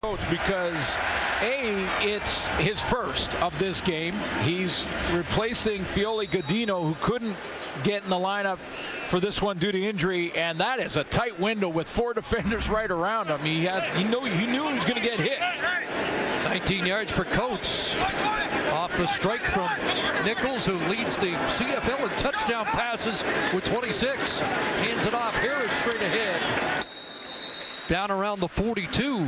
Because it's his first of this game. He's replacing Fiole Godino, who couldn't get in the lineup for this one due to injury, and that is a tight window with 4 defenders right around him. He knew he was going to get hit. 19 yards for Coates off the strike from Nichols, who leads the CFL in touchdown passes with 26. Hands it off. Harris straight ahead. Down around the 42.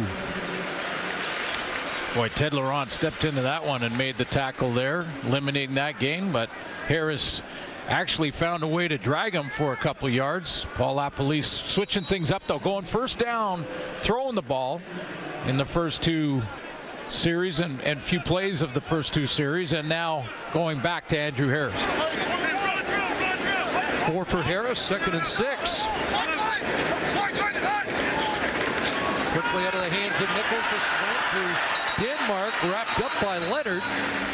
Boy, Ted Laurent stepped into that one and made the tackle there, eliminating that gain, but Harris actually found a way to drag him for a couple of yards. Paul LaPolice switching things up, though, going first down, throwing the ball in the first 2 series and few plays of the first 2 series, and now going back to Andrew Harris. 4 for Harris, 2nd and 6. Quickly out of the hands of Nichols, a slant through Denmark, wrapped up by Leonard,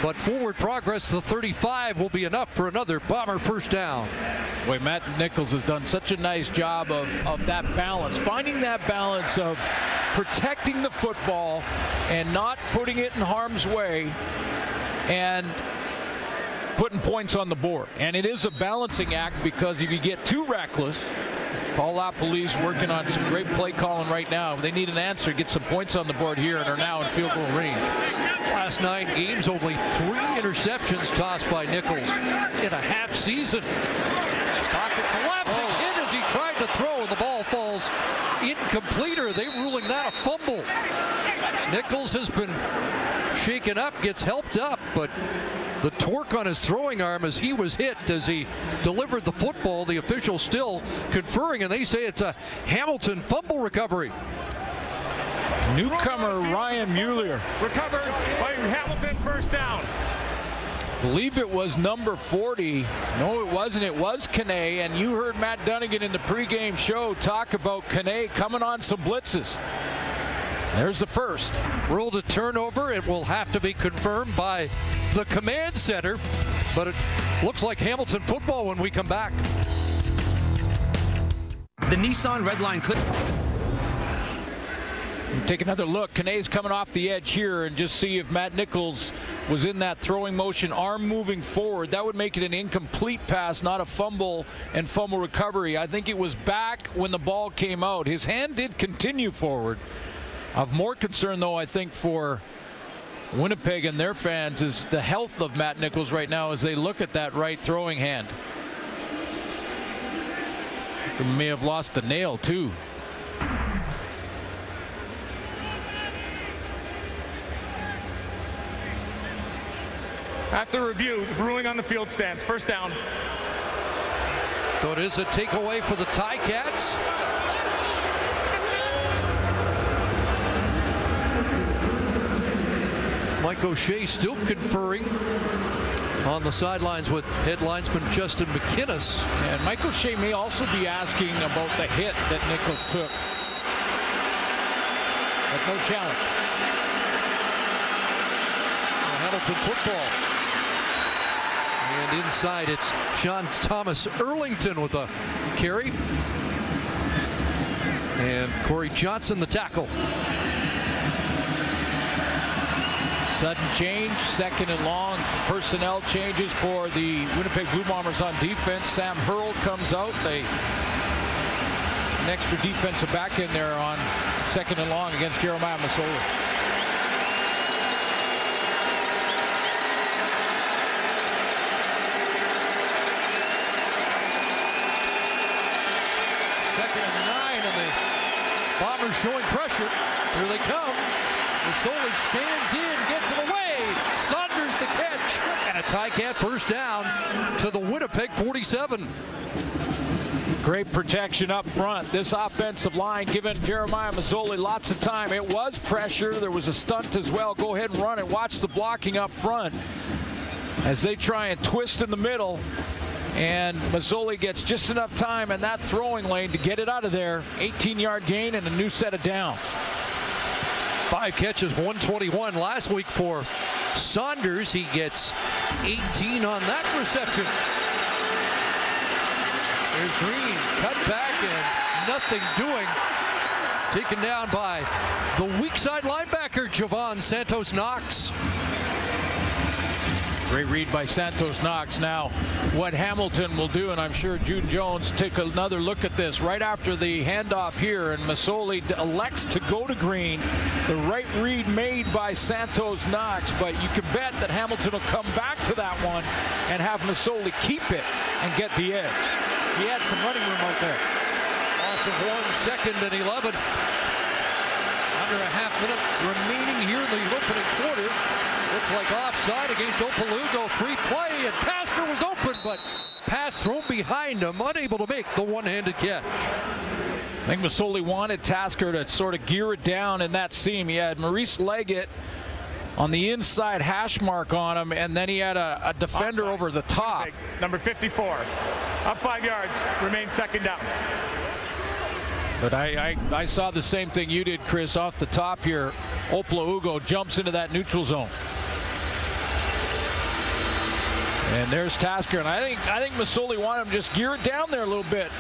but forward progress to the 35 will be enough for another Bomber first down. Boy, Matt Nichols has done such a nice job of that balance, finding that balance of protecting the football and not putting it in harm's way and putting points on the board. And it is a balancing act, because if you get too reckless, Paul LaPolice working on some great play calling right now. They need an answer, get some points on the board here, and are now in field goal range. Last 9 games, only 3 interceptions tossed by Nichols in a half season. Pocket collapsing hit as he tried to throw, and the ball falls incomplete. Or are they ruling that a fumble? Nichols has been shaken up, gets helped up, but the torque on his throwing arm as he was hit as he delivered the football. The officials still conferring, and they say it's a Hamilton fumble recovery. Newcomer Ryan Mueller recovered by Hamilton, first down. Believe it was number 40. No, it wasn't. It was Kane, and you heard Matt Dunnigan in the pregame show talk about Kane coming on some blitzes. There's the first. Ruled a turnover. It will have to be confirmed by the command center, but it looks like Hamilton football when we come back. The Nissan Redline clip. Take another look. Kane's coming off the edge here, and just see if Matt Nichols was in that throwing motion, arm moving forward. That would make it an incomplete pass, not a fumble and fumble recovery. I think it was back when the ball came out. His hand did continue forward. Of more concern, though, I think for Winnipeg and their fans is the health of Matt Nichols right now as they look at that right throwing hand. He may have lost the nail, too. After review, the ruling on the field stands. First down. So it is a takeaway for the Ticats. Mike O'Shea still conferring on the sidelines with head linesman Justin McInnes. And Mike O'Shea may also be asking about the hit that Nichols took. But no challenge. Hamilton football. And inside it's Sean Thomas Erlington with a carry. And Corey Johnson the tackle. Sudden change, 2nd and long. Personnel changes for the Winnipeg Blue Bombers on defense. Sam Hurl comes out. An extra defensive back in there on 2nd and long against Jeremiah Masoli. Second and 9, and the Bombers showing pressure. Here they come. Masoli stands in, gets it away. Saunders the catch, and a Ticat first down to the Winnipeg 47. Great protection up front. This offensive line giving Jeremiah Masoli lots of time. It was pressure. There was a stunt as well. Go ahead and run it. Watch the blocking up front as they try and twist in the middle. And Masoli gets just enough time in that throwing lane to get it out of there. 18-yard gain and a new set of downs. 5 catches, 121 last week for Saunders. He gets 18 on that reception. There's Green, cut back and nothing doing taken down by the weak side linebacker, Javon Santos-Knox. Great read by Santos-Knox. Now, what Hamilton will do, and I'm sure June Jones take another look at this right after the handoff here, and Masoli elects to go to Green. The right read made by Santos-Knox, but you can bet that Hamilton will come back to that one and have Masoli keep it and get the edge. He had some running room out there. Loss of 1 second and 11. Under a half minute remaining here in the opening quarter. Looks like offside against Opalugo. Free play, and Tasker was open, but pass thrown behind him, unable to make the one-handed catch. I think Masoli wanted Tasker to sort of gear it down in that seam. He had Maurice Leggett on the inside hash mark on him, and then he had a defender Offside. over the top. Number 54. Up 5 yards. Remains second down. But I saw the same thing you did, Chris, off the top here. Opalugo jumps into that neutral zone. And there's Tasker, and I think Masoli wanted him to just gear it down there a little bit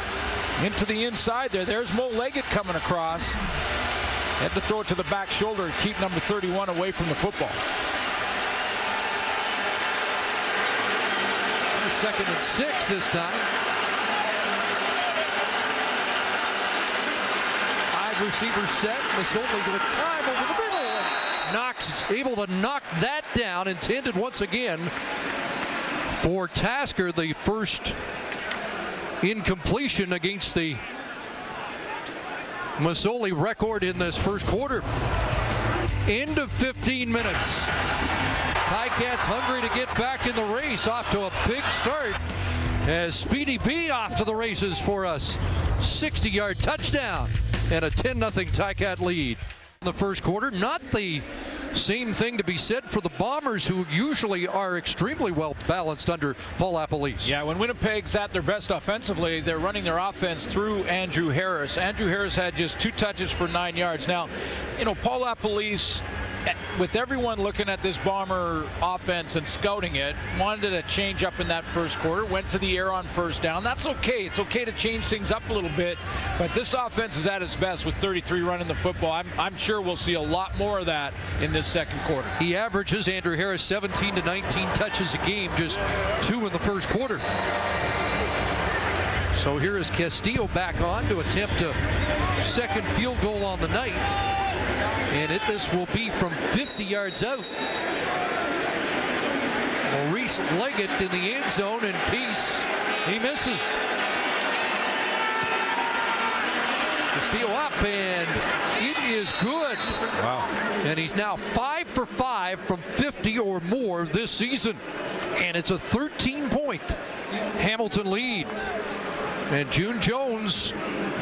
into the inside there. There's Mo Leggett coming across. Had to throw it to the back shoulder and keep number 31 away from the football. Second and 6 this time. 5 receivers set. Masoli to the time over the middle. And Knox able to knock that down. Intended once again for Tasker, the first incompletion against the Masoli record in this first quarter. End of 15 minutes. Ticats hungry to get back in the race, off to a big start as Speedy B off to the races for us. 60-yard touchdown and a 10-0 Ticat lead in the first quarter. Not the same thing to be said for the Bombers, who usually are extremely well balanced under Paul Appolise. Yeah, when Winnipeg's at their best offensively, they're running their offense through Andrew Harris. Andrew Harris had just 2 touches for 9 yards. Now, you know, Paul Appolise, with everyone looking at this Bomber offense and scouting it, wanted to change up in that first quarter, went to the air on first down. That's okay. It's okay to change things up a little bit, but this offense is at its best with 33 running the football. I'm sure we'll see a lot more of that in this second quarter. He averages, Andrew Harris, 17 to 19 touches a game, just 2 in the first quarter. So here is Castillo back on to attempt a second field goal on the night. And this will be from 50 yards out. Maurice Leggett in the end zone in case he misses. Castillo up, and it is good. Wow. And he's now 5 for 5 from 50 or more this season. And it's a 13-point Hamilton lead. And June Jones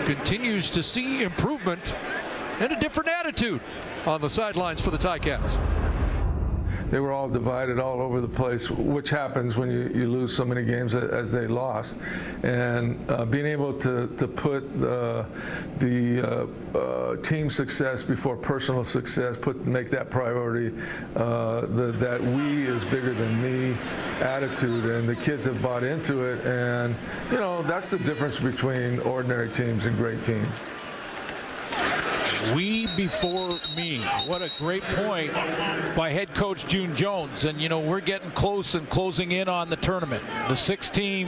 continues to see improvement and a different attitude on the sidelines for the Ticats. They were all divided all over the place, which happens when you lose so many games as they lost. And being able to put the team success before personal success, make that priority, that we is bigger than me attitude, and the kids have bought into it. And, you know, that's the difference between ordinary teams and great teams. We before me. What a great point by head coach June Jones. And, you know, we're getting close and closing in on the tournament. The 6th team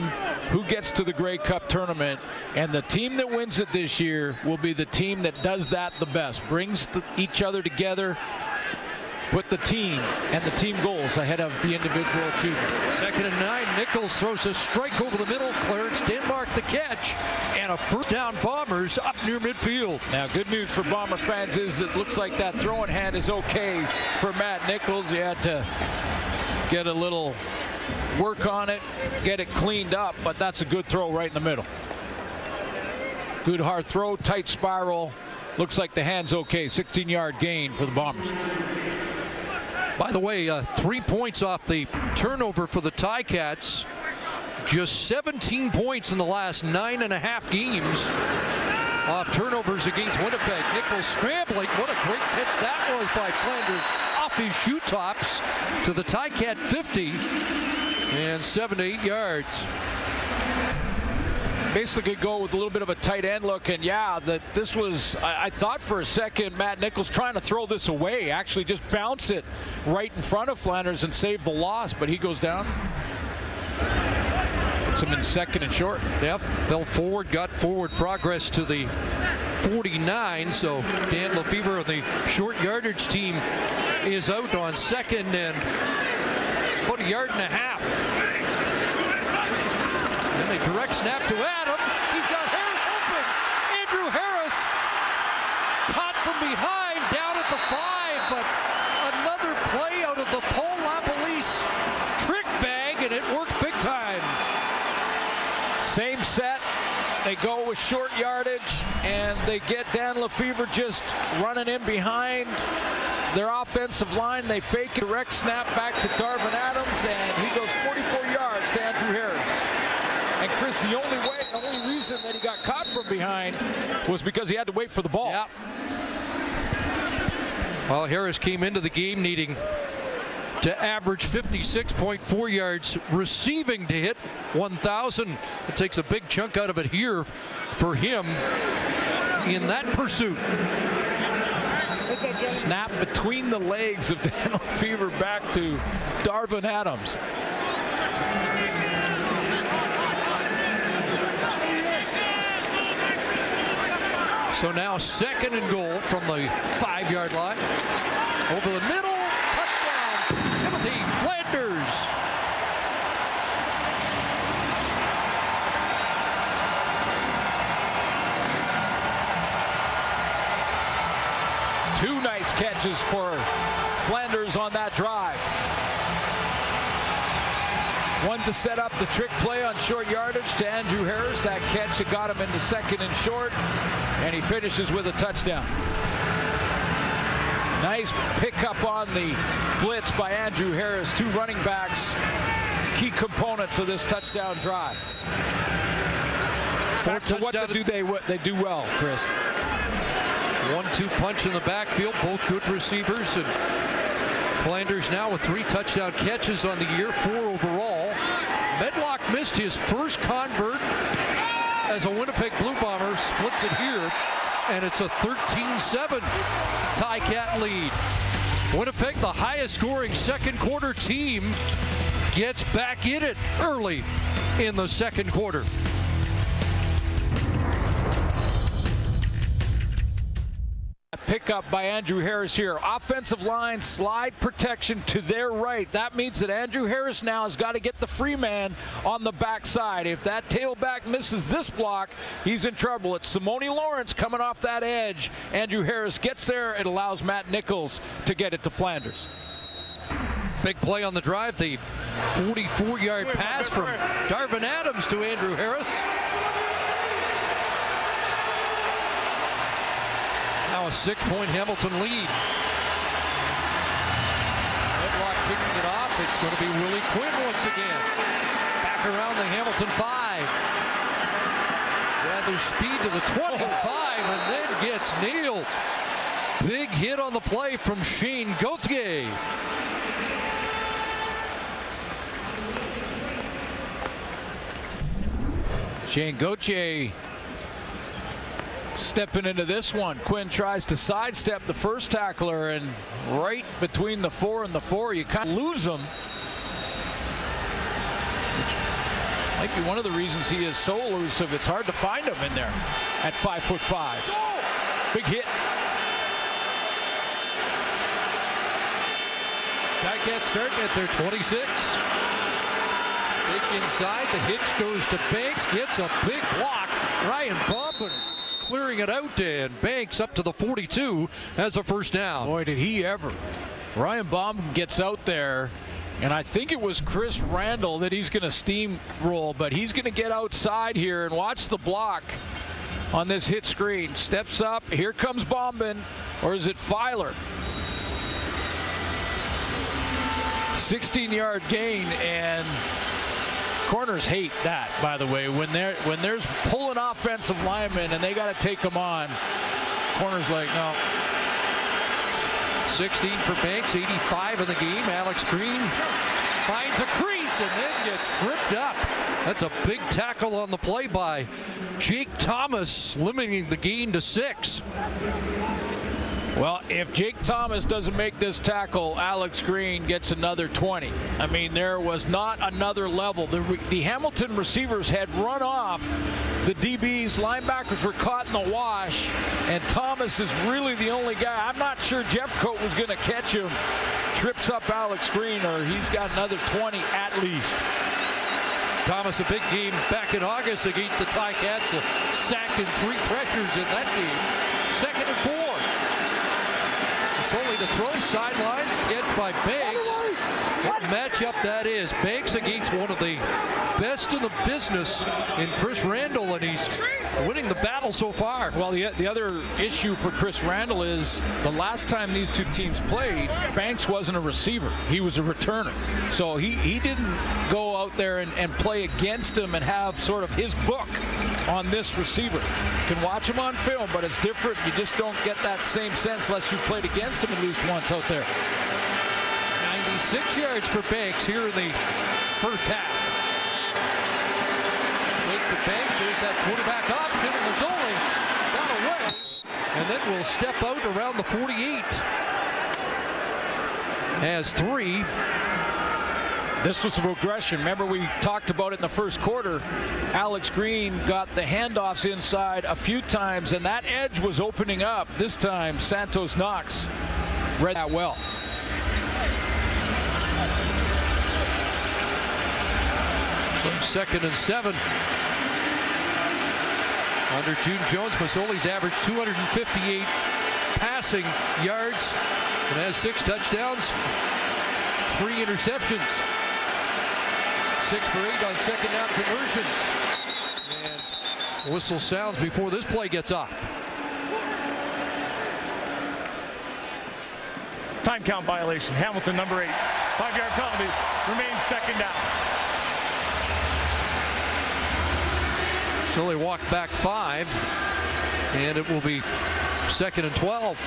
who gets to the Grey Cup tournament. And the team that wins it this year will be the team that does that the best. Brings each other together. Put the team and the team goals ahead of the individual achievement. 2nd and 9. Nichols throws a strike over the middle. Clarence Denmark the catch. And a first down. Bombers up near midfield. Now, good news for Bomber fans is it looks like that throwing hand is okay for Matt Nichols. He had to get a little work on it, get it cleaned up, but that's a good throw right in the middle. Good hard throw, tight spiral. Looks like the hand's okay. 16-yard gain for the Bombers. By the way, 3 points off the turnover for the Ticats. Just 17 points in the last 9.5 games off turnovers against Winnipeg. Nichols scrambling. What a great catch that was by Flanders off his shoe tops to the Ticat 50 and 7 to 8 yards. basically go with a little bit of a tight end look. And yeah, that this was, I thought for a second Matt Nichols trying to throw this away, actually just bounce it right in front of Flanders and save the loss, but he goes down. Puts him in second and short. Yep, fell forward, got forward progress to the 49, so Dan Lefevre of the short yardage team is out on second and about a yard and a half. Then they direct snap to Adams. He's got Harris open. Andrew Harris caught from behind down at the 5, but another play out of the Paul LaPolice trick bag, and it works big time. Same set. They go with short yardage, and they get Dan Lefevre just running in behind their offensive line. They fake a direct snap back to Darvin Adams, and he goes 44 yards to Andrew Harris. And Chris, the only reason that he got caught from behind was because he had to wait for the ball. Yep. Well, Harris came into the game needing to average 56.4 yards receiving to hit 1,000. It takes a big chunk out of it here for him in that pursuit. Snap between the legs of Dan Lefevre back to Darvin Adams. So now second and goal from the 5-yard line. Over the middle. Timothy Flanders. Two nice catches for Flanders on that drive. One to set up the trick play on short yardage to Andrew Harris. That catch that got him into second and short, and he finishes with a touchdown. Nice pickup on the blitz by Andrew Harris. Two running backs, key components of this touchdown drive. Back to what they do well, Chris. 1-2 punch in the backfield, both good receivers, and Flanders now with 3 touchdown catches on the year, 4 overall. Medlock missed his first convert as a Winnipeg Blue Bomber, splits it here, and it's a 13-7 Ticat lead. Winnipeg, the highest scoring second quarter team, gets back in it early in the second quarter. Pickup by Andrew Harris here. Offensive line slide protection to their right. That means that Andrew Harris now has got to get the free man on the backside. If that tailback misses this block, he's in trouble. It's Simone Lawrence coming off that edge. Andrew Harris gets there. It allows Matt Nichols to get it to Flanders. Big play on the drive. The 44-yard pass from Darvin Adams to Andrew Harris. Now a 6-point Hamilton lead. Medlock picking it off. It's going to be Willie Quinn once again. Back around the Hamilton 5. Gathers speed to the 25 and then gets nailed. Big hit on the play from Shane Gauthier. Shane Gauthier stepping into this one. Quinn tries to sidestep the first tackler, and right between the 4 and the 4, you kind of lose him. Which might be one of the reasons he is so elusive. It's hard to find him in there at 5'5". Big hit. Ticats starting at their 26. Big inside, the hitch goes to Banks, gets a big block. Ryan Bombin clearing it out, and Banks up to the 42 as a first down. Boy, did he ever. Ryan Bombin gets out there, and I think it was Chris Randall that he's going to steamroll, but he's going to get outside here and watch the block on this hit screen. Steps up, here comes Bombin, or is it Filer? 16-yard gain, and corners hate that, by the way. When there's pulling offensive linemen and they got to take them on, corners like, no. 16 for Banks, 85 in the game. Alex Green finds a crease and then gets tripped up That's a big tackle on the play by Jake Thomas, limiting the gain to 6. Well, if Jake Thomas doesn't make this tackle, Alex Green gets another 20. I mean, there was not another level. The Hamilton receivers had run off the DBs. Linebackers were caught in the wash, and Thomas is really the only guy. I'm not sure Jeffcoat was going to catch him. Trips up Alex Green, or he's got another 20 at least. Thomas, a big game back in August against the Ticats, sacked in 3 pressures in that game. 2nd and 4. Only to throw, sidelines, catch by Banks. What matchup that is. Banks against one of the best in the business in Chris Randall, and he's winning the battle so far. Well, the other issue for Chris Randall is the last time these two teams played, Banks wasn't a receiver. He was a returner. So he didn't go out there and play against him and have sort of his book on this receiver. You can watch him on film, but it's different. You just don't get that same sense unless you played against him at least once out there. 96 yards for Banks here in the first half. Take the Banks, there's that quarterback option, and Mazzoli got away. And then will step out around the 48. Has 3. This was a progression. Remember, we talked about it in the first quarter. Alex Green got the handoffs inside a few times, and that edge was opening up. This time, Santos Knox read that well. So 2nd and 7. Under June Jones, Mazzoli's averaged 258 passing yards and has 6 touchdowns, 3 interceptions. 6 for 8 on 2nd down conversions. And whistle sounds before this play gets off. Time count violation. Hamilton, number 8. 5-yard penalty. Remains 2nd down. So they walk back 5, and it will be 2nd and 12.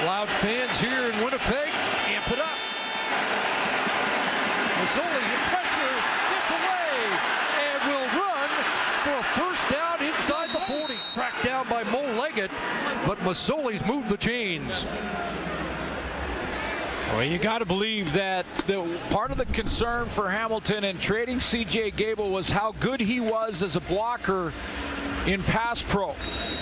Loud fans here in Winnipeg. Amp it up. Mazzoli in pressure, gets away, and will run for a first down inside the 40. Tracked down by Mo Leggett, but Mazzoli's moved the chains. Well, you got to believe that part of the concern for Hamilton in trading C.J. Gable was how good he was as a blocker in pass pro.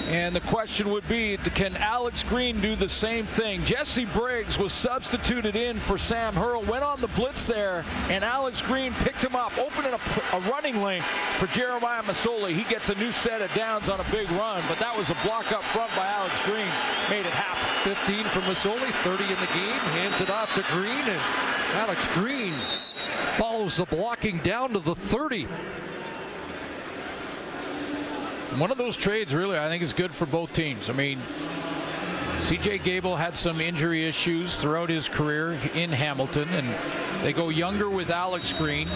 And the question would be, can Alex Green do the same thing? Jesse Briggs was substituted in for Sam Hurl, went on the blitz there, and Alex Green picked him up, opening a running lane for Jeremiah Mazzoli. He gets a new set of downs on a big run, but that was a block up front by Alex Green. Made it happen. 15 for Mazzoli, 30 in the game, hands it off to Green, and Alex Green follows the blocking down to the 30. One of those trades, really, I think is good for both teams. I mean, C.J. Gable had some injury issues throughout his career in Hamilton, and they go younger with Alex Green.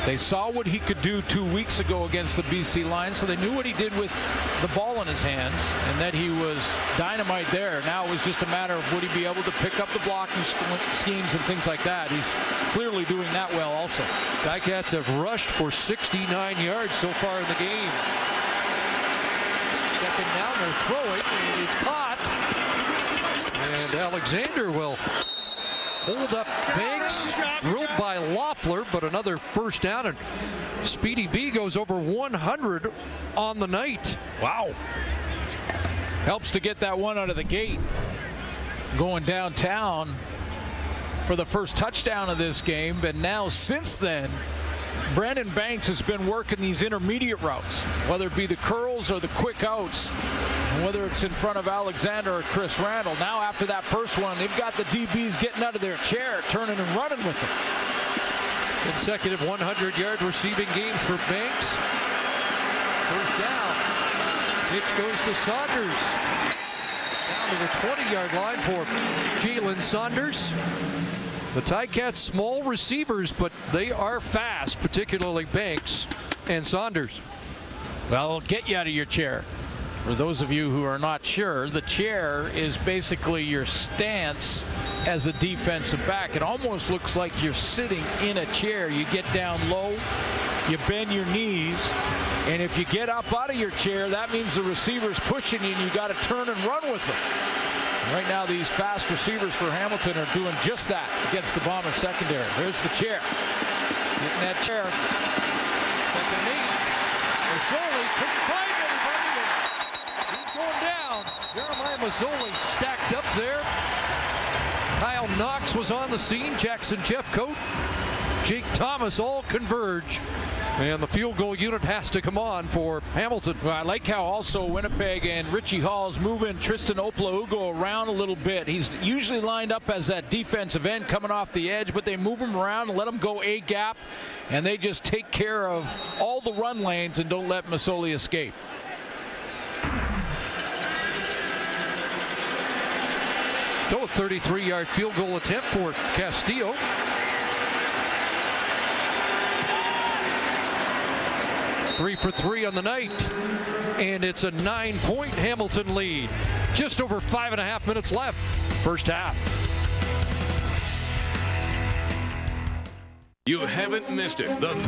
They saw what he could do 2 weeks ago against the BC Lions, so they knew what he did with the ball in his hands and that he was dynamite there. Now it was just a matter of would he be able to pick up the blocking schemes and things like that. He's clearly doing that well also. Ticats have rushed for 69 yards so far in the game. 2nd down, they're throwing, and it's caught. And Alexander will hold up Banks, drilled by Loeffler, but another first down, and Speedy B goes over 100 on the night. Wow. Helps to get that one out of the gate. Going downtown for the first touchdown of this game, but now since then, Brandon Banks has been working these intermediate routes, whether it be the curls or the quick outs, whether it's in front of Alexander or Chris Randall. Now after that first one, they've got the DBs getting out of their chair, turning and running with it. Consecutive 100-yard receiving games for Banks. First down. Pitch goes to Saunders. Down to the 20-yard line for Jalen Saunders. The Ticats, small receivers, but they are fast, particularly Banks and Saunders. Well, it'll get you out of your chair. For those of you who are not sure, the chair is basically your stance as a defensive back. It almost looks like you're sitting in a chair. You get down low, you bend your knees, and if you get up out of your chair, that means the receiver's pushing you and you got to turn and run with them. Right now, these fast receivers for Hamilton are doing just that against the Bomber secondary. Here's the chair. Getting that chair. Second knee. Mazzoli couldn't find anybody. He's going down. Jeremiah Mazzoli stacked up there. Kyle Knox was on the scene. Jackson Jeffcoat, Jake Thomas all converge. And the field goal unit has to come on for Hamilton. Well, I like how also Winnipeg and Richie Hall's moving Tristan Oplaugo around a little bit. He's usually lined up as that defensive end coming off the edge, but they move him around and let him go A gap, and they just take care of all the run lanes and don't let Mazzoli escape. Still a 33-yard field goal attempt for Castillo. Three for three on the night, and it's a 9-point Hamilton lead. Just over 5.5 minutes left, first half. You haven't missed it. The